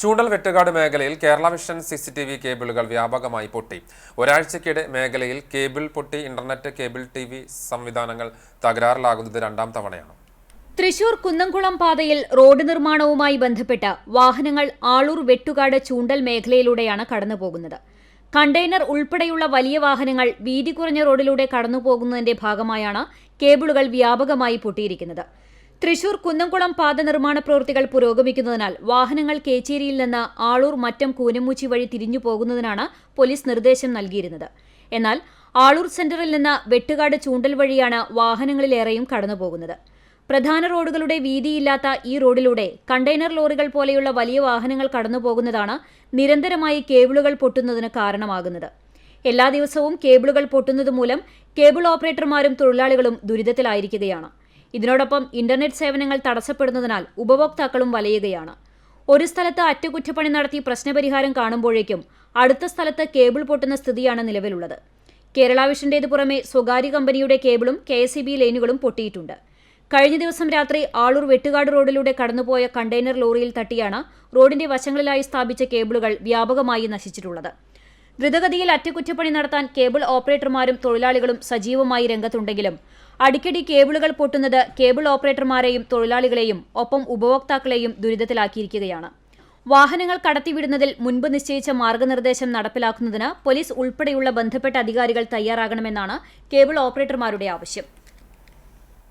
ചൂണ്ടൽ വെട്ടുകാട് മേഖലയിൽ Kerala vision CCTV കേബിളുകൾ വ്യാപകമായി പൊട്ടി. ഒരാഴ്ചക്കിടെ മേഖലയിൽ കേബിൾ പൊട്ടി ഇന്റർനെറ്റ്, കേബിൾ TV സംവിധാനങ്ങൾ തകരാറിലാകുന്നത് രണ്ടാം തവണയാണ്. തൃശൂർ കുന്നംകുളം പാതയിൽ റോഡ് നിർമ്മാണവുമായി ബന്ധപ്പെട്ട് വാഹനങ്ങൾ ആളൂർ വെട്ടുകാട് ചൂണ്ടൽ മേഖലയിലൂടെയാണ് കടന്നുപോകുന്നത്. കണ്ടെയ്നർ ഉൾപ്പെടെയുള്ള വലിയ വാഹനങ്ങൾ വീതി കുറഞ്ഞ റോഡിലൂടെ കടന്നുപോകുന്നതിന്റെ ഭാഗമായാണ് കേബിളുകൾ വ്യാപകമായി പൊട്ടിയിരിക്കുന്നത്. തൃശൂർ കുന്നംകുളം പാത നിർമ്മാണ പ്രവൃത്തികൾ പുരോഗമിക്കുന്നതിനാൽ വാഹനങ്ങൾ കേച്ചേരിയിൽ നിന്ന് ആളൂർ മറ്റം കൂനമൂച്ചി വഴി തിരിഞ്ഞു പോകുന്നതിനാണ് പോലീസ് നിർദ്ദേശം നൽകിയിരുന്നത്. എന്നാൽ ആളൂർ സെന്ററിൽ നിന്ന് വെട്ടുകാട് ചൂണ്ടൽ വഴിയാണ് വാഹനങ്ങളിലേറെയും കടന്നുപോകുന്നത്. പ്രധാന റോഡുകളുടെ വീതിയില്ലാത്ത ഈ റോഡിലൂടെ കണ്ടെയ്നർ ലോറികൾ പോലെയുള്ള വലിയ വാഹനങ്ങൾ കടന്നുപോകുന്നതാണ് നിരന്തരമായി കേബിളുകൾ പൊട്ടുന്നതിന് കാരണമാകുന്നത്. എല്ലാ ദിവസവും കേബിളുകൾ പൊട്ടുന്നതുമൂലം കേബിൾ ഓപ്പറേറ്റർമാരും തൊഴിലാളികളും ദുരിതത്തിലായിരിക്കുകയാണ്. ഇതിനോടൊപ്പം ഇന്റർനെറ്റ് സേവനങ്ങൾ തടസ്സപ്പെടുന്നതിനാൽ ഉപഭോക്താക്കളും വലയുകയാണ്. ഒരു സ്ഥലത്ത് അറ്റകുറ്റപ്പണി നടത്തി പ്രശ്നപരിഹാരം കാണുമ്പോഴേക്കും അടുത്ത സ്ഥലത്ത് കേബിൾ പൊട്ടുന്ന സ്ഥിതിയാണ് നിലവിലുള്ളത്. കേരള വിഷന്റേത് പുറമെ സ്വകാര്യ കമ്പനിയുടെ കേബിളും KSEB ലൈനുകളും പൊട്ടിയിട്ടുണ്ട്. കഴിഞ്ഞ ദിവസം രാത്രി ആളൂർ വെട്ടുകാട് റോഡിലൂടെ കടന്നുപോയ കണ്ടെയ്നർ ലോറിയിൽ തട്ടിയാണ് റോഡിന്റെ വശങ്ങളിലായി സ്ഥാപിച്ച കേബിളുകൾ വ്യാപകമായി നശിച്ചിട്ടുള്ളത്. ദ്രുതഗതിയിൽ അറ്റകുറ്റപ്പണി നടത്താൻ കേബിൾ ഓപ്പറേറ്റർമാരും തൊഴിലാളികളും സജീവമായി രംഗത്തുണ്ടെങ്കിലും അടിക്കടി കേബിളുകൾ പൊട്ടുന്നത് കേബിൾ ഓപ്പറേറ്റർമാരെയും തൊഴിലാളികളെയും ഒപ്പം ഉപഭോക്താക്കളെയും ദുരിതത്തിലാക്കിയിരിക്കുകയാണ്. വാഹനങ്ങൾ കടത്തിവിടുന്നതിൽ മുൻപ് നിശ്ചയിച്ച മാർഗനിർദ്ദേശം നടപ്പിലാക്കുന്നതിന് പോലീസ് ഉൾപ്പെടെയുള്ള ബന്ധപ്പെട്ട അധികാരികൾ തയ്യാറാകണമെന്നാണ് കേബിൾ ഓപ്പറേറ്റർമാരുടെ ആവശ്യം.